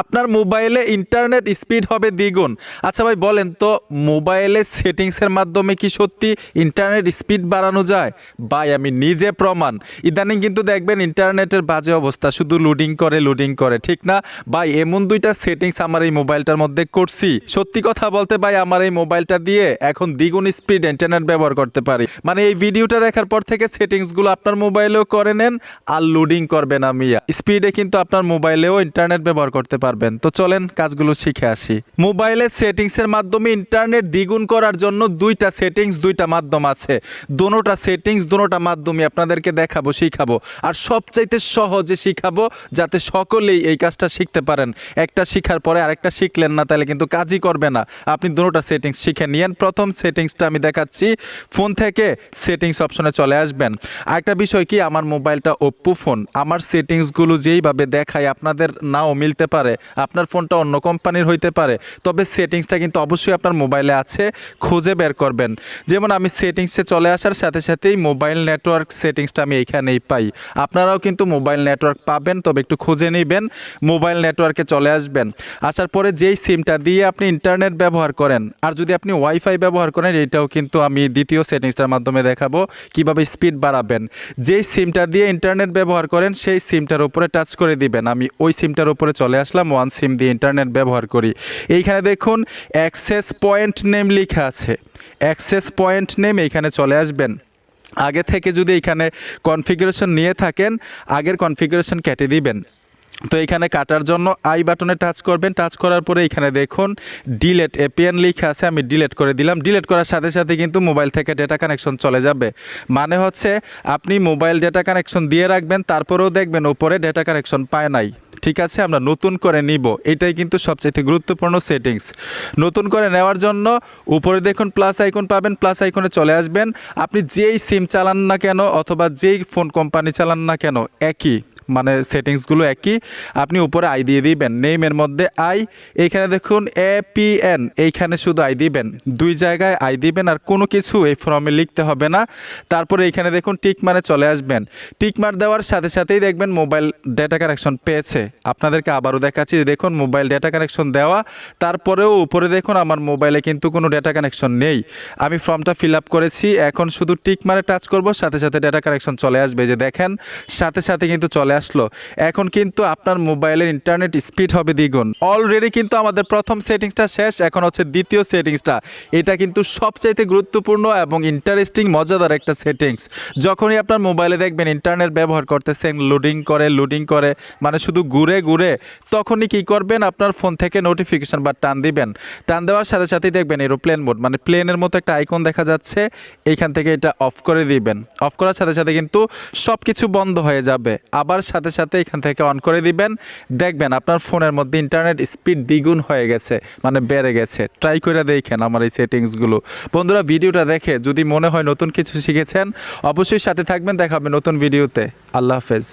আপনার মোবাইলে internet speed হবে দ্বিগুণ। আচ্ছা ভাই বলেন তো, মোবাইলের সেটিংসের মাধ্যমে কি সত্যি ইন্টারনেট স্পিড বাড়ানো যায়? ভাই আমি নিজে প্রমাণ। ইদানিং কিন্তু দেখবেন ইন্টারনেটের বাজে অবস্থা, শুধু লোডিং করে, ঠিক না ভাই? এমন দুইটা সেটিংস আমার এই মোবাইলটার মধ্যে করছি, সত্যি কথা বলতে ভাই আমার এই মোবাইলটা দিয়ে এখন দ্বিগুণ স্পিড ইন্টারনেট ব্যবহার করতে পারি। মানে এই ভিডিওটা দেখার পর থেকে সেটিংসগুলো আপনার মোবাইলেও করে নেন, আর লোডিং করবেন আমি স্পিডে কিন্তু আপনার মোবাইলেও ইন্টারনেট ব্যবহার করতে পারবেন। তো চলেন কাজগুলো শিখে আসি। মোবাইলের সেটিংসের মাধ্যমে ইন্টারনেট দ্বিগুণ করার জন্য দুইটা সেটিংস, দুইটা মাধ্যম আছে। দোনোটা সেটিংস, দোনোটা মাধ্যমে আপনাদেরকে দেখাবো, শিখাবো, আর সবচাইতে সহজে শিখাবো যাতে সকলেই এই কাজটা শিখতে পারেন। একটা শিখার পরে আরেকটা শিখলেন না তাহলে কিন্তু কাজই করবে না। আপনি দোনোটা সেটিংস শিখে নিয়েন। প্রথম সেটিংসটা আমি দেখাচ্ছি। ফোন থেকে সেটিংস অপশনে চলে আসবেন। আরেকটা বিষয় কি, আমার মোবাইলটা ওপ্পো ফোন, আমার সেটিংসগুলো যেইভাবে দেখায় আপনাদের নাও মিলতে পারে, আপনার ফোনটা অন্য কোম্পানির হইতে পারে, তবে সেটিংসটা কিন্তু অবশ্যই আপনার মোবাইলে আছে, খুঁজে বের করবেন। যেমন আমি সেটিংসে চলে আসার সাথে সাথেই মোবাইল নেটওয়ার্ক সেটিংসটা আমি এইখানেই পাই। আপনারাও কিন্তু মোবাইল নেটওয়ার্ক পাবেন, তবে একটু খুঁজে নেবেন। মোবাইল নেটওয়ার্কে চলে আসবেন। আসার পরে যেই সিমটা দিয়ে আপনি ইন্টারনেট ব্যবহার করেন, আর যদি আপনি ওয়াইফাই ব্যবহার করেন, এটাও কিন্তু আমি দ্বিতীয় সেটিংসটার মাধ্যমে দেখাবো কিভাবে স্পিড বাড়াবেন। যেই সিমটা দিয়ে ইন্টারনেট ব্যবহার করেন সেই সিমটার উপরে টাচ করে দিবেন। আমি ওই সিমটার উপরে চলে আসলাম, ওয়ান সিম দিয়ে ইন্টারনেট ব্যবহার করি। এইখানে দেখুন অ্যাক্সেস পয়েন্ট নেম লেখা আছে, অ্যাক্সেস পয়েন্ট নেম এইখানে চলে আসবেন। আগে থেকে যদি এখানে কনফিগারেশন নিয়ে থাকেন, আগের কনফিগারেশন কেটে দিবেন। তো এখানে কাটার জন্য আই বাটনে টাচ করবেন। টাচ করার পরে এখানে দেখুন ডিলেট এপিএন লেখা আছে, আমি ডিলেট করে দিলাম। ডিলেট করার সাথে সাথে কিন্তু মোবাইল থেকে ডেটা কানেকশন চলে যাবে। মানে হচ্ছে আপনি মোবাইল ডেটা কানেকশন দিয়ে রাখবেন, তারপরেও দেখবেন উপরে ডেটা কানেকশন পায় নাই। ঠিক আছে, আমরা নতুন করে নিব, এটাই কিন্তু সবচেয়ে গুরুত্বপূর্ণ সেটিংস। নতুন করে নেওয়ার জন্য উপরে দেখুন প্লাস আইকন পাবেন, প্লাস আইকনে চলে আসবেন। আপনি যেই সিম চালান না কেন অথবা যেই ফোন কোম্পানি চালান না কেন, একই মানে সেটিংসগুলো একই। আপনি উপরে আই দিয়ে দিবেন, নেমের মধ্যে আই, এইখানে দেখুন এপিএন, এইখানে শুধু আই দিবেন, দুই জায়গায় আই দিবেন, আর কোনো কিছু এই ফর্মে লিখতে হবে না। তারপরে এইখানে দেখুন টিক মারে চলে আসবেন। টিক মার দেওয়ার সাথে সাথেই দেখবেন মোবাইল ডেটা কানেকশন পেয়েছে। আপনাদেরকে আবারও দেখাচ্ছি, দেখুন মোবাইল ডেটা কানেকশন দেওয়া, তারপরেও উপরে দেখুন আমার মোবাইলে কিন্তু কোনো ডেটা কানেকশন নেই। আমি ফর্মটা ফিল আপ করেছি, এখন শুধু টিক মারে টাচ করব, সাথে সাথে ডেটা কানেকশন চলে আসবে। যে দেখেন সাথে সাথে কিন্তু চলে আসলো। এখন কিন্তু আপনার মোবাইলের ইন্টারনেট স্পিড হবে দ্বিগুণ। অলরেডি কিন্তু আমাদের প্রথম সেটিংসটা শেষ, এখন হচ্ছে দ্বিতীয় সেটিংসটা। এটা কিন্তু সবচাইতে গুরুত্বপূর্ণ এবং ইন্টারেস্টিং, মজাদার একটা সেটিংস। যখনই আপনার মোবাইলে দেখবেন ইন্টারনেট ব্যবহার করতেছেন, লোডিং করে মানে শুধু ঘুরে ঘুরে, তখনই কি করবেন, আপনার ফোন থেকে নোটিফিকেশন বা টান দিবেন। টান দেওয়ার সাথে সাথেই দেখবেন এরোপ্লেন মোড মানে প্লেনের মতো একটা আইকন দেখা যাচ্ছে, এইখান থেকে এটা অফ করে দিবেন। অফ করার সাথে সাথে কিন্তু সব কিছু বন্ধ হয়ে যাবে। আবার সাথে সাথে এখান থেকে অন করে দিবেন, দেখবেন আপনার ফোনের মধ্যে ইন্টারনেট স্পিড দ্বিগুণ হয়ে গেছে, মানে বেড়ে গেছে। ট্রাই করে দেখেন আমার এই সেটিংসগুলো। বন্ধুরা ভিডিওটা দেখে যদি মনে হয় নতুন কিছু শিখেছেন, অবশ্যই সাথে থাকবেন। দেখা হবে নতুন ভিডিওতে। আল্লাহ হাফেজ।